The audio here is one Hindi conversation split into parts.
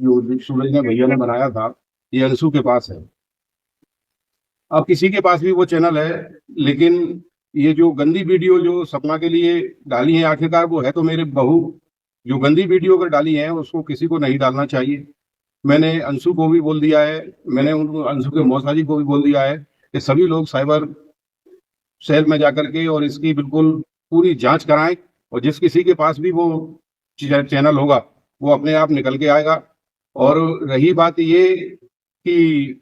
जो सूरज ने भैया ने बनाया था, ये अंशु के पास है। अब किसी के पास भी वो चैनल है, लेकिन ये जो गंदी वीडियो जो सपना के लिए डाली है, आखिरकार वो है तो मेरे बहू। जो गंदी वीडियो अगर डाली है उसको किसी को नहीं डालना चाहिए। मैंने अंशु को भी बोल दिया है, मैंने उनको अंशु के मौसा जी को भी बोल दिया है कि सभी लोग साइबर सेल में जाकर के और इसकी बिल्कुल पूरी जांच कराएं। और जिस किसी के पास भी वो चैनल होगा वो अपने आप निकल के आएगा। और रही बात ये कि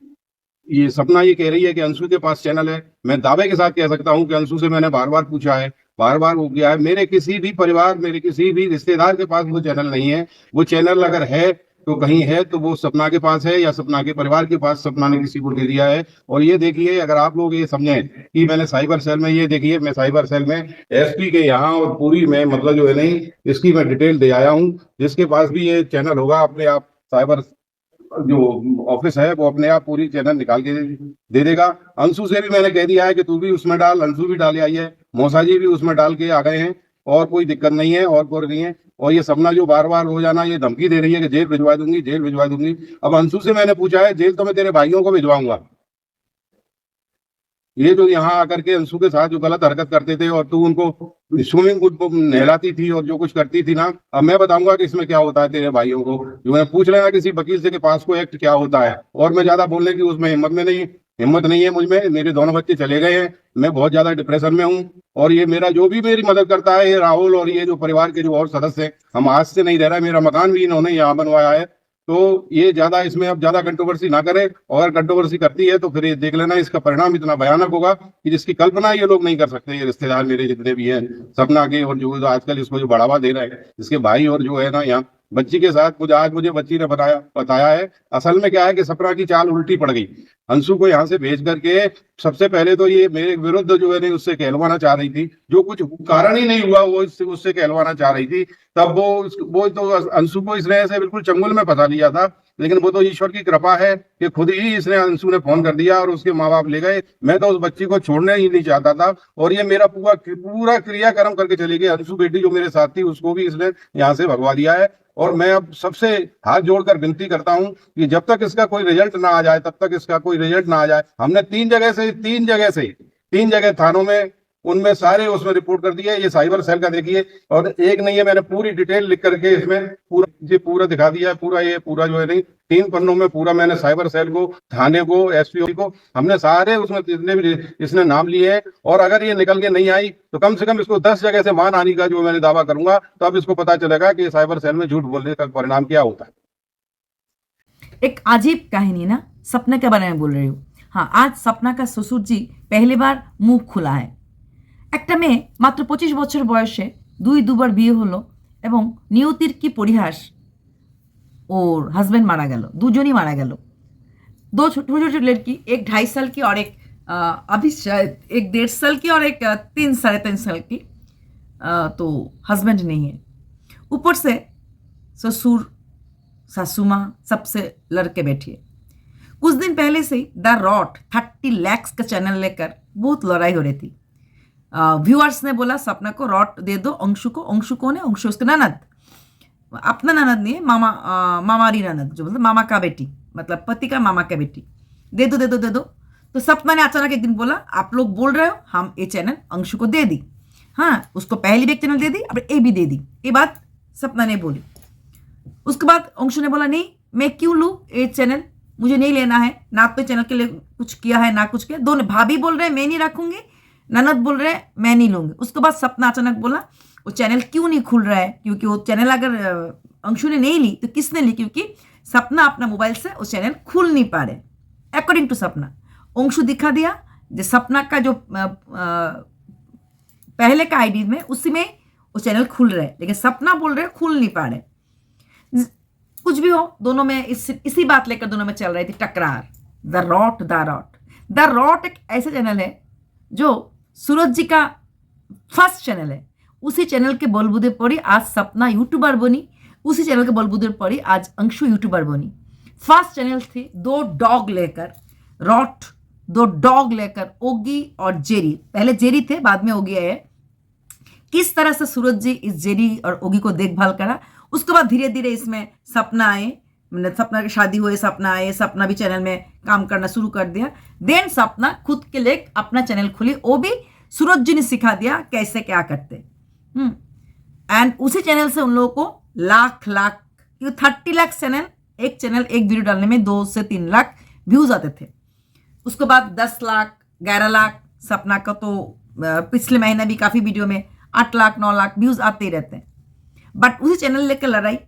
ये सपना ये कह रही है कि अंशु के पास चैनल है, मैं दावे के साथ कह सकता हूं कि अंशु से मैंने बार बार पूछा है, बार बार हो गया है, मेरे किसी भी परिवार, मेरे किसी भी रिश्तेदार के पास वो चैनल नहीं है। वो चैनल अगर है तो कहीं है तो वो सपना के पास है या सपना के परिवार के पास, सपना ने किसी को दे दिया है। और ये देखिए, अगर आप लोग ये समझें कि मैंने साइबर सेल में, ये देखिए मैं साइबर सेल में एसपी के यहाँ और पूरी मैं मतलब जो है नहीं, इसकी मैं डिटेल दे आया हूँ। जिसके पास भी ये चैनल होगा अपने आप साइबर जो ऑफिस है वो अपने आप पूरी चैनल निकाल के दे देगा। अंशु से भी मैंने कह दिया है कि तू भी उसमें डाल, अंशु भी डाल आई है, मौसा जी भी उसमें डाल के आ गए हैं। और कोई दिक्कत नहीं है, और कोई नहीं है। और ये सपना जो बार बार रोजाना ये धमकी दे रही है कि जेल भिजवा दूंगी, जेल भिजवा दूंगी। अब अंशु से मैंने पूछा है, जेल तो मैं तेरे भाइयों को भिजवाऊंगा। ये जो यहाँ आकर के अंशु के साथ जो गलत हरकत करते थे और तू उनको स्विमिंग पूल को नहलाती थी और जो कुछ करती थी ना, अब मैं बताऊंगा कि इसमें क्या होता है तेरे भाइयों को। जो है पूछ लेना किसी वकील से कि पास को एक्ट क्या होता है। और मैं ज्यादा बोलने की उसमें हिम्मत नहीं है मुझ में। मेरे दोनों बच्चे चले गए हैं, मैं बहुत ज्यादा डिप्रेशन में हूँ। और ये मेरा जो भी मेरी मदद करता है, ये राहुल और ये जो परिवार के जो और सदस्य हैं, हम आज से नहीं रह रहा है। मेरा मकान भी इन्होंने यहाँ बनवाया है। तो ये ज्यादा इसमें अब ज्यादा कंट्रोवर्सी ना करे, और कंट्रोवर्सी करती है तो फिर ये देख लेना, इसका परिणाम इतना भयानक होगा कि जिसकी कल्पना ये लोग नहीं कर सकते। ये रिश्तेदार मेरे जितने भी हैं सपना के, और जो आजकल इसको जो बढ़ावा दे रहे हैं इसके भाई, और जो है ना यहाँ बच्ची के साथ, मुझे बच्ची ने बताया है। असल में क्या है कि सपना की चाल उल्टी पड़ गई। अंशु को यहाँ से भेज करके सबसे पहले तो ये मेरे विरुद्ध जो है नहीं उससे कहलवाना चाह रही थी, जो कुछ कारण ही नहीं हुआ वो उससे कहलवाना चाह रही थी। तब वो तो अंशु को इसने ऐसे बिल्कुल चंगुल में फंसा लिया था। लेकिन वो तो ईश्वर की कृपा है कि खुद ही इसने अंशु ने फोन कर दिया और उसके माँ बाप ले गए। मैं तो उस बच्ची को छोड़ने ही नहीं चाहता था। और ये मेरा पूरा पूरा क्रियाक्रम करके चली गई। अंशु बेटी जो मेरे साथ थी उसको भी इसने यहाँ से भगवा दिया है। और मैं अब सबसे हाथ जोड़कर विनती करता हूं कि जब तक इसका कोई रिजल्ट ना आ जाए, तब तक इसका कोई रिजल्ट ना आ जाए। हमने तीन जगह थानों में, उनमें सारे उसमें रिपोर्ट कर दिया है। ये साइबर सेल का देखिए, और एक नहीं है, मैंने पूरी डिटेल लिख करके इसमें पूरा दिखा दिया है। पूरा जो है नहीं 3 पन्नों में पूरा मैंने साइबर सेल को, थाने को, एसपी को, हमने सारे उसमें जितने भी इसने नाम लिए हैं। और अगर ये निकल के नहीं आई तो कम से कम इसको 10 जगह से मानहानि का जो मैंने दावा करूंगा, तो अब इसको पता चलेगा कि साइबर सेल में झूठ बोलने का परिणाम क्या होता है। एक अजीब कहानी ना, सपना के बारे में बोल रही हूँ। हाँ, आज सपना का ससुर जी पहली बार मुंह खुला है। একটা মেয়ে মাত্র 25 বছর বয়সে দুবার বিয়ে হলো এবং নিয়তির কি পরিহাস, ওর হাজবেন্ড মারা গেল, দুজনই মারা গেল। दो छोटे छोटे लड़की, एक 2.5 साल की और एक अभी शायद एक 1.5 साल की और एक 3 साढ़े 3 साल की। तो हस्बैंड नहीं है, ऊपर से ससुर सासू माँ सबसे लड़के बैठी है। कुछ दिन पहले से ही द रॉट 30 लाख का चैनल लेकर बहुत लड़ाई हो रही थी। व्यूअर्स ने बोला सपना को रॉट दे दो, अंशु को। अंशु कौन है? अंशु उसके ननद, अपना ननद नहीं है, मामारी ननद, जो मतलब मामा का बेटी, मतलब पति का मामा का बेटी। दे दो दे दो दे दो। तो सपना ने अचानक एक दिन बोला, आप लोग बोल रहे हो, हम ये चैनल अंशु को दे दी। हाँ, उसको पहली भी एक चैनल दे दी, अब ये भी दे दी। ये बात सपना ने बोली। उसके बाद अंशु ने बोला, नहीं मैं क्यों लूँ ये चैनल, मुझे नहीं लेना है ना। तो चैनल के लिए कुछ किया है ना कुछ किया। दोनों भाभी बोल रहे हैं मैं नहीं रखूंगी, ननद बोल रहे हैं मैं नहीं लूंगी। उसके बाद सपना अचानक बोला, वो चैनल क्यों नहीं खुल रहा है? क्योंकि वो चैनल अगर अंशु ने नहीं ली तो किसने ली? क्योंकि सपना अपना मोबाइल से वो चैनल खुल नहीं पा रहे। अकॉर्डिंग टू सपना, अंशु दिखा दिया जो सपना का जो पहले का आईडी में, उसी में वो चैनल खुल रहा है, लेकिन सपना बोल रहे खुल नहीं पा रहे। कुछ भी हो, दोनों में इसी बात लेकर दोनों में चल रही थी टकरार। द रॉट एक ऐसा चैनल है जो सूरज जी का फर्स्ट चैनल है। उसी चैनल के बलबूते पर ही आज सपना यूट्यूबर बनी, उसी चैनल के बलबूते पर ही आज अंशु यूट्यूबर बनी। फर्स्ट चैनल थी 2 डॉग लेकर, रॉट 2 डॉग लेकर, ओगी और जेरी। पहले जेरी थे, बाद में ओगी आए। किस तरह से सूरज जी इस जेरी और ओगी को देखभाल करा, उसके बाद धीरे धीरे इसमें सपना आए, मतलब सपना की शादी हुए, सपना आए, सपना भी चैनल में काम करना शुरू कर दिया। देन सपना खुद के लिए अपना चैनल खुली, वो भी सूरज जी ने सिखा दिया कैसे क्या करते। एंड उसी चैनल से उन लोगों को लाख 30 लाख चैनल, एक चैनल एक वीडियो डालने में 2 से 3 लाख व्यूज आते थे। उसके बाद 10 लाख 11 लाख, सपना का तो पिछले महीने भी काफी वीडियो में 8 लाख 9 लाख व्यूज आते ही रहते हैं। बट उसी चैनल लेकर लड़ाई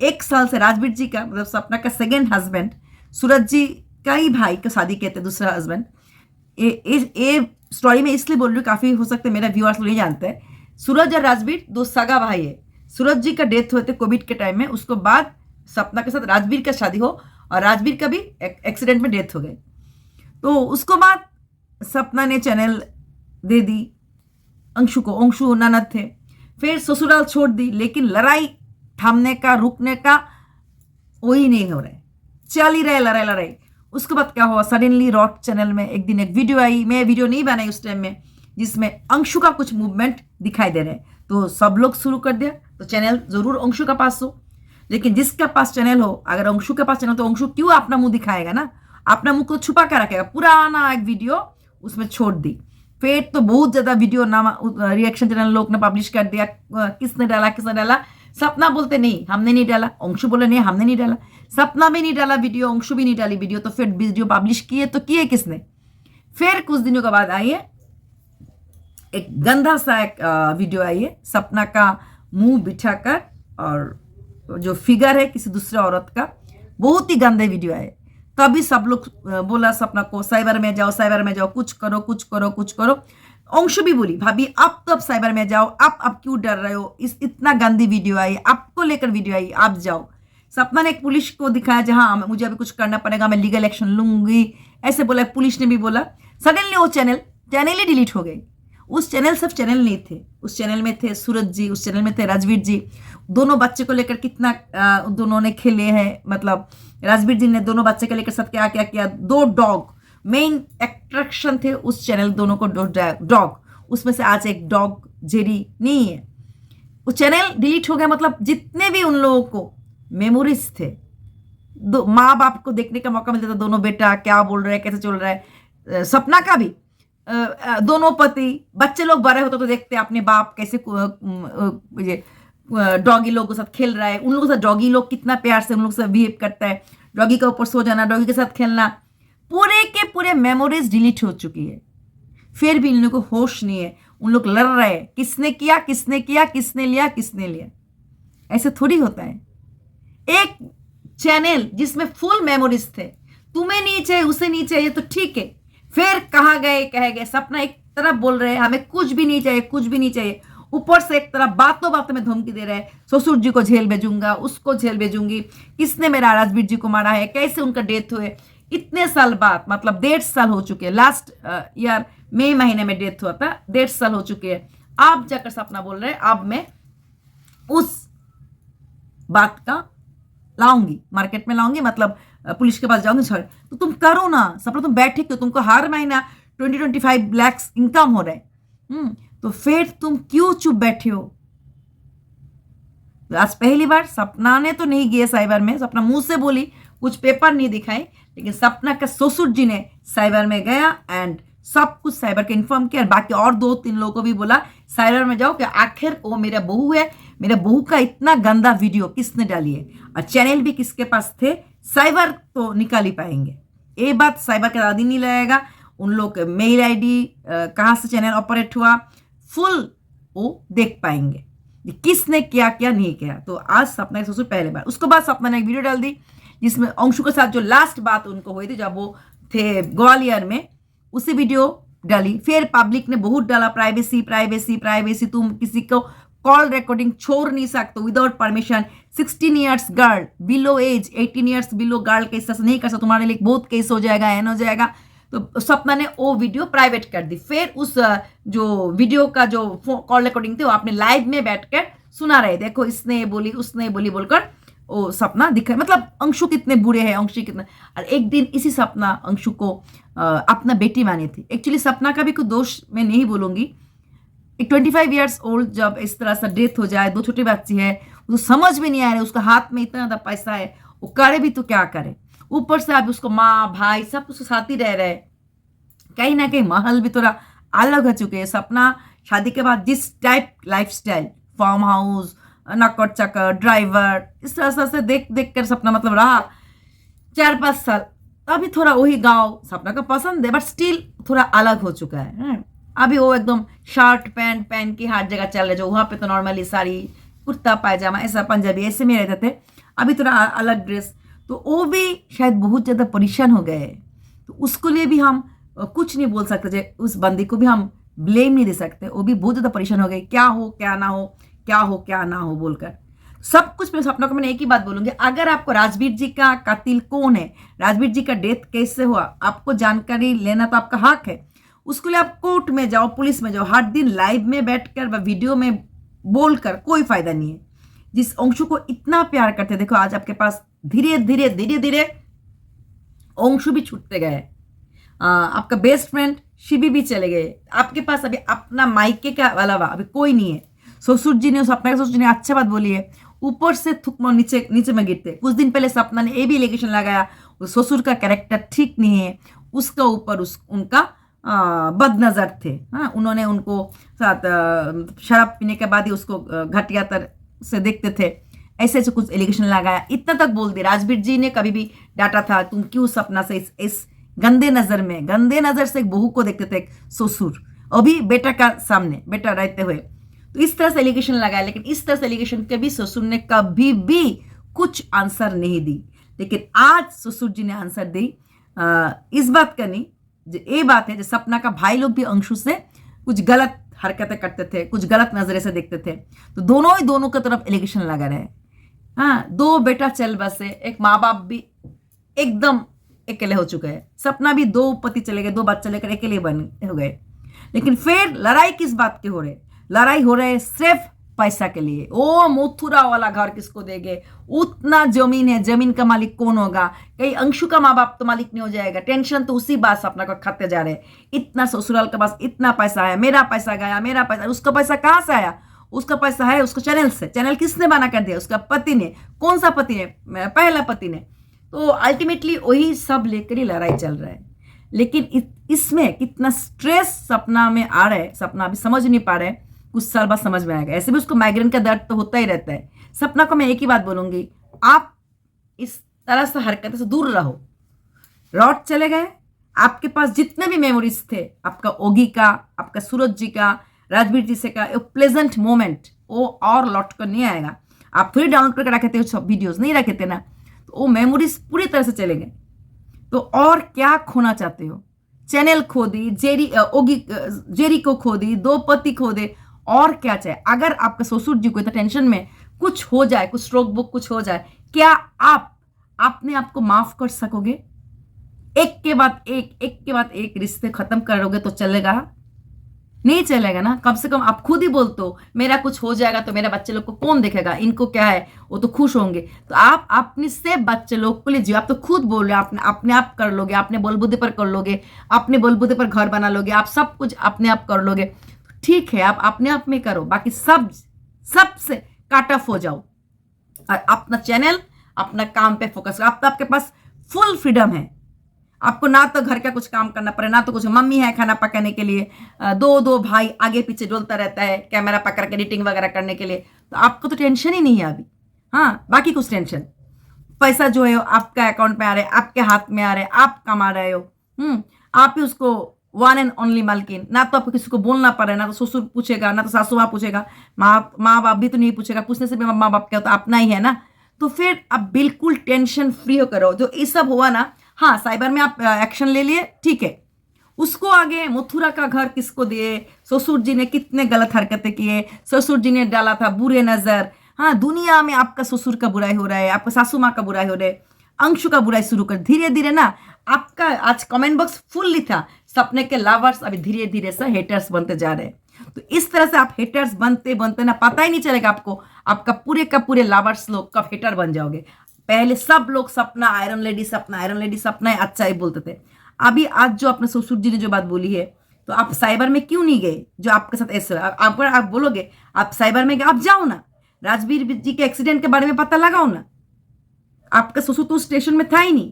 1 साल से राजवीर जी का, मतलब सपना का सेकेंड हस्बैंड, सूरज जी का ही भाई का शादी कहते हैं, दूसरा हस्बैंड। ये स्टोरी में इसलिए बोल रही हूँ, काफी हो सकता है मेरा व्यूअर्स नहीं जानते हैं, सूरज और राजवीर 2 सगा भाई है। सूरज जी का डेथ हुए थे कोविड के टाइम में, उसके बाद सपना के साथ राजवीर का शादी हो और राजवीर का भी एक्सीडेंट में डेथ हो गई। तो उसको बाद सपना ने चैनल दे दी अंशु को, अंशु ननद थे, फिर ससुराल छोड़ दी। लेकिन लड़ाई थामने का, रुकने का वही नहीं हो रहा है, चल ही रहे लड़ाई। उसके बाद क्या हुआ, सडनली रॉक चैनल में एक दिन एक वीडियो आई, मैं वीडियो नहीं बनाई उस टाइम में, जिसमें अंशु का कुछ मूवमेंट दिखाई दे रहे हैं। तो सब लोग शुरू कर दिया, तो चैनल जरूर अंशु का पास हो। लेकिन जिसका पास चैनल हो, अगर अंशु के पास चैनल, तो अंशु क्यों अपना मुंह दिखाएगा ना, अपना मुंह को छुपा कर रखेगा। पुराना एक वीडियो उसमें छोड़ दी, फिर तो बहुत ज्यादा वीडियो नाम रिएक्शन चैनल लोग ने पब्लिश कर दिया, किसने डाला। सपना बोलते नहीं हमने नहीं डाला, अंशु बोले नहीं हमने नहीं डाला, सपना भी नहीं डाला वीडियो, अंशु भी नहीं डाली वीडियो। तो फिर वीडियो पब्लिश किए तो किए किसने। फिर कुछ दिनों के बाद आई है एक गंदा सा एक वीडियो आई है, सपना का मुंह बिठाकर और जो फिगर है किसी दूसरे औरत का, बहुत ही गंदे वीडियो आए। तभी सब लोग बोला सपना को साइबर में जाओ, कुछ करो। अंशु भी बोली भाभी आप तो अब साइबर में जाओ, आप क्यों डर रहे हो, इतना गंदी वीडियो आई, आपको लेकर वीडियो आई, आप जाओ। सपना ने एक पुलिस को दिखाया, जहां मुझे अभी कुछ करना पड़ेगा, मैं लीगल एक्शन लूंगी, ऐसे बोला। पुलिस ने भी बोला। सडनली वो चैनल ही डिलीट हो गई। उस चैनल सिर्फ चैनल नहीं थे, उस चैनल में थे सूरज जी, उस चैनल में थे राजवीर जी। दोनों बच्चे को लेकर कितना दोनों ने खेले हैं, मतलब राजवीर जी ने दोनों बच्चे को लेकर सब क्या किया। 2 डॉग मेन अट्रैक्शन थे उस चैनल, दोनों को डॉग, उसमें से आज एक डॉग जेरी नहीं है। वो चैनल डिलीट हो गया, मतलब जितने भी उन लोगों को मेमोरीज थे, माँ बाप को देखने का मौका मिलता था, दोनों बेटा क्या बोल रहे हैं, कैसे चल रहा है। सपना का भी दोनों पति, बच्चे लोग बड़े होते तो देखते अपने बाप कैसे डॉगी लोगों के साथ खेल रहा है, उन लोगों के साथ डॉगी लोग कितना प्यार से उन लोग से बिहेव करता है, डॉगी के ऊपर सो जाना, डॉगी के साथ खेलना, पूरे के पूरे मेमोरीज डिलीट हो चुकी है। फिर भी इन लोगों को होश नहीं है, उन लोग लड़ रहे हैं किसने किया, किसने लिया। ऐसे थोड़ी होता है। एक चैनल जिसमें फुल मेमोरीज थे, तुम्हें नहीं चाहिए, उसे नहीं चाहिए तो ठीक है, फिर कहा गए। सपना एक तरफ बोल रहे हैं हमें कुछ भी नहीं चाहिए, ऊपर से एक तरफ बातों में धमकी दे रहे हैं, ससुर जी को जेल भेजूंगा, उसको जेल भेजूंगी, किसने मेरा राजवीर जी को मारा है, कैसे उनका डेथ हुए, इतने साल बाद, मतलब 1.5 साल हो चुके हैं। लास्ट ईयर मई महीने में डेथ हुआ था, 1.5 साल हो चुके हैं। आप जाकर सपना बोल रहे हैं अब मैं उस बात का लाऊंगी, मार्केट में लाऊंगी, मतलब पुलिस के पास जाऊंगी। सॉरी, तो तुम करो ना सपना, तुम बैठे क्यों, तुमको हर महीना 20-25 लाख इनकम हो रहा है, तो फिर तुम क्यों चुप बैठे हो। आज पहली बार सपना ने तो नहीं गया साइबर में, सपना मुंह से बोली, कुछ पेपर नहीं दिखाए, लेकिन सपना का ससुर जी ने साइबर में गया एंड सब कुछ साइबर के इन्फॉर्म किया। बाकी और 2-3 लोगों को भी बोला साइबर में जाओ कि आखिर वो मेरा बहू है, मेरे बहू का इतना गंदा वीडियो किसने डाली है, और चैनल भी किसके पास थे, साइबर तो निकाल ही पाएंगे। ये बात साइबर का दादी नहीं लगाएगा, उन लोग मेल आईडी कहाँ से चैनल ऑपरेट हुआ, फुल वो देख पाएंगे किसने क्या नहीं किया। तो आज सपना के ससुर पहले बार, उसके बाद सपना ने एक वीडियो डाल दी जिसमें अंशु के साथ जो लास्ट बात उनको हुई थी जब वो थे ग्वालियर में, उसी वीडियो डाली। फिर पब्लिक ने बहुत डाला प्राइवेसी, तुम किसी को कॉल रिकॉर्डिंग छोड़ नहीं सकते without permission, 16 years girl below age, 18 years below girl के हिसाब से नहीं कर सकते, तुम्हारे लिए बहुत केस हो जाएगा, एन हो जाएगा। तो सपना ने वो वीडियो प्राइवेट कर दी। फिर उस जो वीडियो का जो कॉल रिकॉर्डिंग थी वो आपने लाइव में बैठकर सुना रहे, देखो इसने बोली उसने बोली बोलकर वो सपना दिखा, मतलब अंशु कितने बुरे हैं, अंशु कितना। और एक दिन इसी सपना अंशु को अपना बेटी मानी थी। एक्चुअली सपना का भी कोई दोष मैं नहीं बोलूंगी, एक 25 ईयर्स ओल्ड जब इस तरह से डेथ हो जाए, 2 छोटी बच्ची है, उसको समझ में नहीं आ रहा है, उसका हाथ में इतना ज्यादा पैसा है, वो करे भी तो क्या करे, ऊपर से अब उसको माँ भाई सब उसके साथ ही रह रहे, कहीं ना कहीं माहौल भी थोड़ा अलग हो चुके हैं। सपना शादी के बाद जिस टाइप लाइफस्टाइल, फार्म हाउस, नौकर चाकर, ड्राइवर, इस तरह से देख देख कर सपना मतलब रहा 4-5 साल। अभी थोड़ा वही गांव सपना का पसंद है, बट स्टिल थोड़ा अलग हो चुका है। अभी वो एकदम शर्ट पैंट पहन के हर जगह चल रहे, जो वहाँ पे तो नॉर्मली साड़ी कुर्ता पायजामा ऐसा पंजाबी ऐसे में रहते थे, अभी थोड़ा अलग ड्रेस। तो वो भी शायद बहुत ज़्यादा परेशान हो गए। तो उसको लिए भी हम कुछ नहीं बोल सकते, उस बंदी को भी हम ब्लेम नहीं दे सकते, वो भी बहुत ज़्यादा परेशान हो गए, क्या हो क्या ना हो, क्या हो क्या ना हो बोलकर सब कुछ। मेरे सपनों को मैंने एक ही बात बोलूंगी, अगर आपको राजवीर जी का कातिल कौन है, राजवीर जी का डेथ कैसे हुआ, आपको जानकारी लेना तो आपका हक है। उसके लिए आप कोर्ट में जाओ, पुलिस में जाओ, हर दिन लाइव में बैठकर व वीडियो में बोलकर कोई फायदा नहीं है। जिस अंशु को इतना प्यार करते, देखो आज आपके पास धीरे धीरे धीरे धीरे अंशु भी छूटते गए, आपका बेस्ट फ्रेंड शिवी भी चले गए, आपके पास अभी अपना मायके का अलावा अभी कोई नहीं है। ससुर जी ने, सपना के ससुर जी ने अच्छा बात बोली है, ऊपर से थुकमा नीचे नीचे में गिरते। कुछ दिन पहले सपना ने ये भी एलिगेशन लगाया उस ससुर का कैरेक्टर ठीक नहीं है, उसका ऊपर उनका बदनजर थे। हाँ, उन्होंने उनको साथ शराब पीने के बाद ही उसको घटिया तरह से देखते थे, ऐसे ऐसे कुछ एलिगेशन लगाया, इतना तक बोल दिया। राजवीर जी ने कभी भी डांटा था, तुम क्यों सपना से इस गंदे नजर से एक बहू को देखते थे, एक ससुर अभी बेटा का सामने बेटा रहते हुए, तो इस तरह से एलिगेशन लगाया। लेकिन इस तरह से एलिगेशन के भी ससुर ने कभी भी कुछ आंसर नहीं दी। लेकिन आज ससुर जी ने आंसर दी इस बात का नहीं, ये बात है जो सपना का भाई लोग भी अंशु से कुछ गलत हरकतें करते थे, कुछ गलत नजरे से देखते थे, तो दोनों ही दोनों की तरफ एलिगेशन लगा रहे। हाँ, दो बेटा चल बसे, एक माँ बाप भी एकदम अकेले हो चुके हैं। सपना भी 2 पति चले गए, 2 बच्चे लेकर अकेले हो गए। लेकिन फिर लड़ाई किस बात के हो रहे, लड़ाई हो रहे सिर्फ पैसा के लिए। ओ मथुरा वाला घर किसको देंगे, उतना जमीन है, जमीन का मालिक कौन होगा, कहीं अंशु का माँ बाप तो मालिक नहीं हो जाएगा। टेंशन तो उसी बात सपना को खाते जा रहे, इतना ससुराल के पास इतना पैसा है, मेरा पैसा गया, मेरा पैसा, उसका पैसा कहाँ से आया, उसका पैसा है उसको चैनल से। चैनल किसने बना कर दिया, उसका पति ने। कौन सा पति ने, पहला पति ने। तो अल्टीमेटली वही सब लेकर ही लड़ाई चल रहा है। लेकिन इसमें कितना स्ट्रेस सपना में आ रहा है, सपना अभी समझ नहीं पा रहा है, कुछ साल बाद समझ में आएगा। ऐसे भी उसको माइग्रेन का दर्द तो होता ही रहता है। सपना को मैं एक ही बात बोलूंगी, आप इस तरह से हरकत से दूर रहो। रॉड चले गए, आपके पास जितने भी मेमोरीज थे, आपका ओगी का, आपका सूरज जी का, राजवीर जी से का प्लेजेंट मोमेंट, वो और लौट कर नहीं आएगा। आप फिर डाउनलोड करके रखे थे सब वीडियोज, नहीं रखे थे ना, तो वो मेमोरीज पूरी तरह से चले गए। तो और क्या खोना चाहते हो, चैनल खो दी, जेरी को खो दी, 2 पति खो दे, और क्या चाहिए। अगर आपके ससुर जी को इतना टेंशन में कुछ हो जाए, कुछ स्ट्रोक बुक कुछ हो जाए, क्या आप अपने आप को माफ कर सकोगे? एक के बाद एक रिश्ते खत्म करोगे तो चलेगा? नहीं चलेगा ना। कम से कम आप खुद ही बोलते हो, मेरा कुछ हो जाएगा तो मेरे बच्चे लोग को कौन देखेगा, इनको क्या है, वो तो खुश होंगे। तो आप अपने से बच्चे लोग को लीजिए। आप तो खुद बोल रहे हो, अपने आप कर लोगे, अपने बलबूते पर कर लोगे, अपने बलबूते पर घर बना लोगे, आप सब कुछ अपने आप कर लोगे। ठीक है, आप अपने आप में करो, बाकी सबसे कट ऑफ हो जाओ और अपना चैनल, अपना काम पे फोकस करो। तो आपके पास फुल फ्रीडम है, आपको ना तो घर का कुछ काम करना पड़े, ना तो कुछ। मम्मी है खाना पकाने के लिए, 2 भाई आगे पीछे डोलता रहता है कैमरा पकड़ के एडिटिंग वगैरह करने के लिए, तो आपको तो टेंशन ही नहीं है अभी। हाँ, बाकी कुछ टेंशन, पैसा जो है आपका अकाउंट में आ रहा है, आपके हाथ में आ रहा है, आप कमा रहे हो। आप ही उसको वन एंड ओनली मालकिन। ना तो आपको किसी को बोलना पड़े, ना तो ससुर पूछेगा, ना तो सासू माँ पूछेगा, माँ बाप भी तो नहीं पूछेगा, पूछने से भी माँ बाप क्या, तो अपना ही है ना। तो फिर आप बिल्कुल टेंशन फ्री हो करो। जो ये सब हुआ ना, हाँ साइबर में आप एक्शन ले लिए, ठीक है, उसको आगे मथुरा का घर किसको दिए, ससुर जी ने कितने गलत हरकतें किए, ससुर जी ने डाला था बुरे नजर। हाँ, दुनिया में आपका ससुर का बुराई हो रहा है, आपका सासू माँ का बुराई हो रहा है, अंशु का बुराई शुरू कर। धीरे धीरे ना आपका आज कमेंट बॉक्स फुल्ली था, सपने के लवर्स अभी धीरे धीरे से हेटर्स बनते जा रहे हैं। तो इस तरह से आप हेटर्स बनते बनते ना पता ही नहीं चलेगा आपको, आपका पूरे का पूरे लवर्स लोग कब हेटर बन जाओगे। पहले सब लोग सपना आयरन लेडी, सपना आयरन लेडी, सपना है अच्छा ही बोलते थे। अभी आज जो अपने ससुर जी ने जो बात बोली है, तो आप साइबर में क्यों नहीं गए? जो आपके साथ ऐसे आप बोलोगे, आप साइबर में आप जाओ ना, राजवीर जी के एक्सीडेंट के बारे में पता लगाओ ना, आपका ससुर तो स्टेशन में था ही नहीं,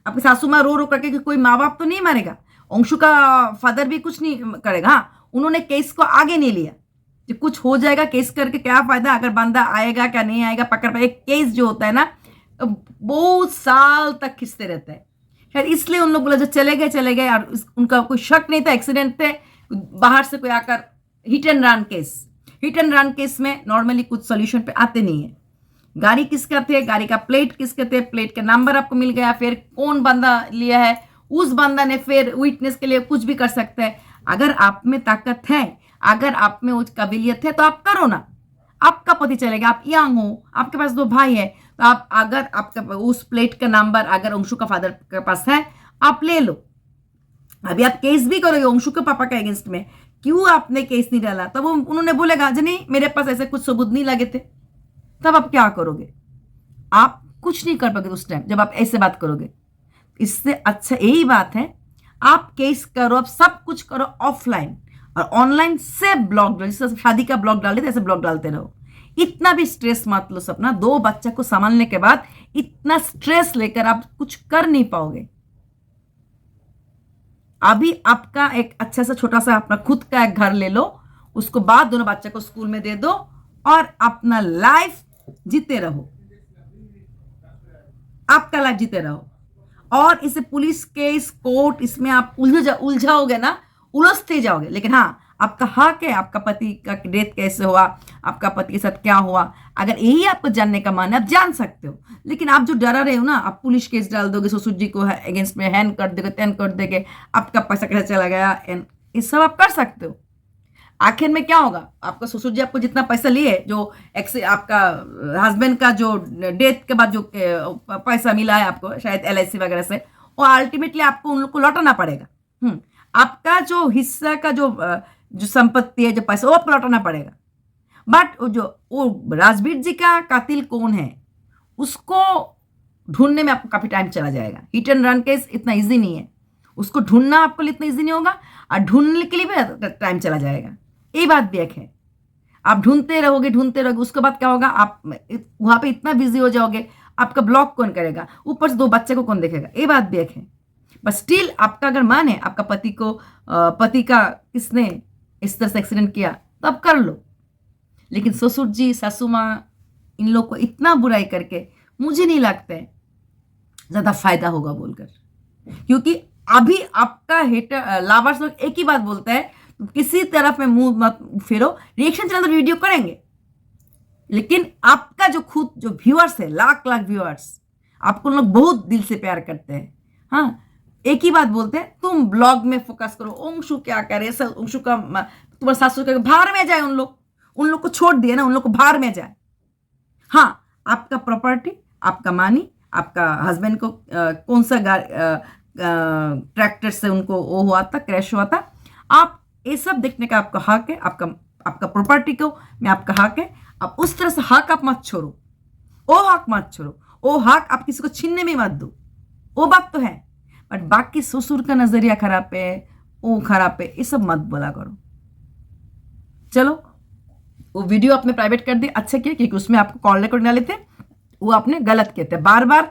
आपकी सासू माँ रो रो करके कि कोई माँ बाप तो नहीं मारेगा, अंशु का फादर भी कुछ नहीं करेगा। हाँ, उन्होंने केस को आगे नहीं लिया, जो कुछ हो जाएगा केस करके क्या फायदा, अगर बंदा आएगा क्या नहीं आएगा पकड़ पाए। एक केस जो होता है ना बहुत साल तक खिंचते रहता है, शायद इसलिए उन लोग बोला जो चले गए और उनका कोई शक नहीं था, एक्सीडेंट थे, बाहर से कोई आकर हिट एंड रन केस में नॉर्मली कुछ सोल्यूशन पे आते नहीं है। गाड़ी किसका थे, गाड़ी का प्लेट किसके थे, प्लेट का नंबर आपको मिल गया, फिर कौन बंदा लिया है, उस बंदा ने फिर विटनेस के लिए कुछ भी कर सकता है। अगर आप में ताकत है, अगर आप में उस काबिलियत है तो आप करो ना, आपका पति चलेगा, आप यंग हो, आपके पास 2 भाई है, तो आप अगर आपका उस प्लेट का नंबर अगर अंशु का फादर के पास है आप ले लो। अभी आप केस भी करोगे अंशु के पापा के अगेंस्ट में, क्यों आपने केस नहीं डाला, तब उन्होंने बोलेगा जी नहीं मेरे पास ऐसे कुछ सबूत नहीं लगे थे, तब आप क्या करोगे, आप कुछ नहीं कर पाओगे उस टाइम जब आप ऐसे बात करोगे। इससे अच्छा यही बात है आप केस करो, आप सब कुछ करो ऑफलाइन, और ऑनलाइन से ब्लॉग, जैसे शादी का ब्लॉग डालते थे ऐसे ब्लॉग डालते रहो। इतना भी स्ट्रेस मत लो सपना, 2 बच्चा को संभालने के बाद इतना स्ट्रेस लेकर आप कुछ कर नहीं पाओगे। अभी आपका एक अच्छा सा छोटा सा अपना खुद का एक घर ले लो, उसको बाद दोनों बच्चे को स्कूल में दे दो और अपना लाइफ जीते रहो, आपका लाइफ जीते रहो। और इसे पुलिस केस कोर्ट इसमें आप उलझाओगे ना, उलझते जाओगे। लेकिन हाँ, आपका हक है, आपका पति का डेथ कैसे हुआ, आपका पति के साथ क्या हुआ, अगर यही आपको जानने का मन है आप जान सकते हो। लेकिन आप जो डरा रहे हो ना, आप पुलिस केस डाल दोगे, ससुर जी को अगेंस्ट में हैंड कर दोगे, तैन कर देंगे, आपका पैसा कैसे चला गया, ये सब आप कर सकते हो। आखिर में क्या होगा, आपका ससुर जी आपको जितना पैसा लिए, जो आपका हस्बैंड का जो डेथ के बाद जो पैसा मिला है आपको शायद LIC वगैरह से, वो अल्टीमेटली आपको उन लोग को लौटाना पड़ेगा। आपका जो हिस्सा का जो संपत्ति है, जो पैसा, वो आपको लौटाना पड़ेगा। बट वो राजवीर जी का कातिल कौन है उसको ढूंढने में आपको काफी टाइम चला जाएगा। हिट एंड रन केस इतना इजी नहीं है, उसको ढूंढना आपको लिए इतना इजी नहीं होगा, और ढूंढने के लिए भी टाइम चला जाएगा। ये बात भी एक है, आप ढूंढते रहोगे, उसके बाद क्या होगा, आप वहां पे इतना बिजी हो जाओगे, आपका ब्लॉक कौन करेगा, ऊपर से 2 बच्चे को कौन देखेगा, ये बात भी एक है। बट स्टिल आपका अगर मन है, आपका पति का किसने इस तरह से एक्सीडेंट किया तो आप कर लो। लेकिन ससुर जी, सासू माँ, इन लोग को इतना बुराई करके मुझे नहीं लगता है ज्यादा फायदा होगा बोलकर, क्योंकि अभी आपका हेटर लावर्स लोग एक ही बात बोलता है, किसी तरफ में मुंह मत फेरो, रिएक्शन चैनल तो वीडियो करेंगे, लेकिन आपका जो खुद जो व्यूअर्स है, लाख व्यूअर्स, आपको लोग बहुत दिल से प्यार करते हैं। हाँ, एक ही बात बोलते हैं, तुम ब्लॉग में फोकस करो, अंशु क्या करे, अंशु का तुम्हारे सासू का बाहर में जाए, उन लोग को छोड़ दिए ना, उन लोग को बाहर में जाए। हाँ, आपका प्रॉपर्टी, आपका मनी, आपका हस्बैंड को कौन सा ट्रैक्टर से उनको वो हुआ था, क्रैश हुआ था, आप ये सब देखने का आपका हक है, आपका प्रॉपर्टी को में आपका हक है। आप उस तरह से हक आप मत छोड़ो, वो हक मत छोड़ो, वो हक आप किसी को छीनने में मत दो, वो बात तो है। बट बाकी ससुर का नजरिया खराब है, वो खराब है, ये सब मत बोला करो। चलो, वो वीडियो आपने प्राइवेट कर दी, अच्छा किया, क्योंकि उसमें आपको कॉल रिकॉर्डिंग डाले थे, वो आपने गलत किए थे। बार बार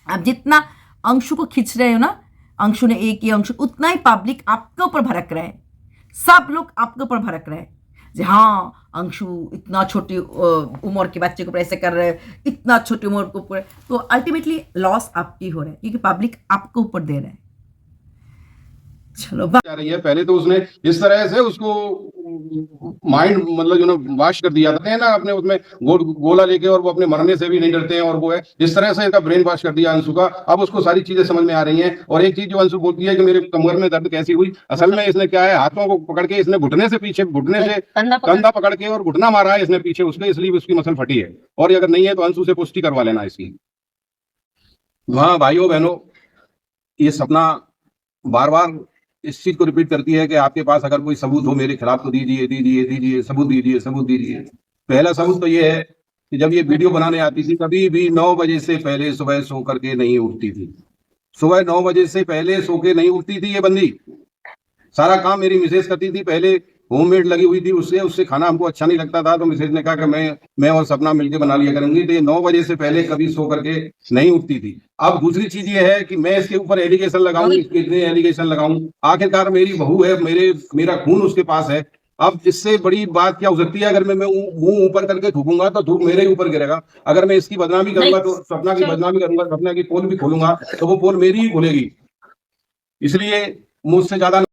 आप जितना अंशु को खींच रहे हो ना, अंशु ने एक किया, अंशु, उतना ही पब्लिक आपके ऊपर भड़क रहे हैं, सब लोग आपके ऊपर भड़क रहे हैं जी। हाँ, अंशु इतना छोटी उम्र के बच्चे को ऐसे कर रहे हैं, इतना छोटी उम्र के ऊपर, तो अल्टीमेटली लॉस आपकी हो रहा है, क्योंकि पब्लिक आपके ऊपर दे रहा है। चलो जा रही है। पहले तो उसने इस तरह से उसको माइंड मतलब जो ना वाश कर दिया था ना, अपने उसमें गोला लेके, और वो अपने मरने से भी नहीं डरते हैं, और वो है इस तरह से इसका ब्रेन वॉश कर दिया अंशु का। अब उसको सारी चीजें समझ में आ रही हैं। और एक चीज जो अंशु बोलती है कि मेरे कमर में दर्द कैसी हुई, असल में इसने क्या है, हाथों को पकड़ के इसने घुटने से पीछे, घुटने से कंधा पकड़ के और घुटना मारा है इसने पीछे उसके, इसलिए उसकी मसल फटी है। और अगर नहीं है तो अंशु से पुष्टि करवा लेना इसकी। हाँ भाइयों बहनों, ये सपना बार बार इस चीज को रिपीट करती है कि आपके पास अगर कोई सबूत हो मेरे खिलाफ तो दीजिए, दीजिए, दीजिए, सबूत दीजिए, सबूत दीजिए। पहला सबूत तो ये है कि जब ये वीडियो बनाने आती थी, कभी भी 9 बजे से पहले सुबह सो करके नहीं उठती थी। सुबह 9 बजे से पहले सो के नहीं उठती थी ये बंदी। सारा काम मेरी मिसेज करती थी। पहले होममेड लगी हुई थी, उससे खाना हमको अच्छा नहीं लगता था। तो मिसेज ने कहा कि मैं और सपना मिलकर बना लिया करूंगी। तो ये 9 बजे से पहले कभी सो करके नहीं उठती थी। अब दूसरी चीज ये है कि मैं इसके ऊपर एलिगेशन लगाऊं, इसके इतने एलिगेशन लगाऊं, आखिरकार मेरी बहू है, मेरा खून उसके पास है। अब इससे बड़ी बात क्या हो सकती है? अगर मैं मुंह ऊपर करके थूकूंगा तो धूप मेरे ही ऊपर गिरेगा। अगर मैं इसकी बदनामी करूंगा तो सपना की बदनामी करूंगा, सपना की पोल भी खोलूंगा तो वो पोल मेरी ही खुलेगी। इसलिए मुझसे ज्यादा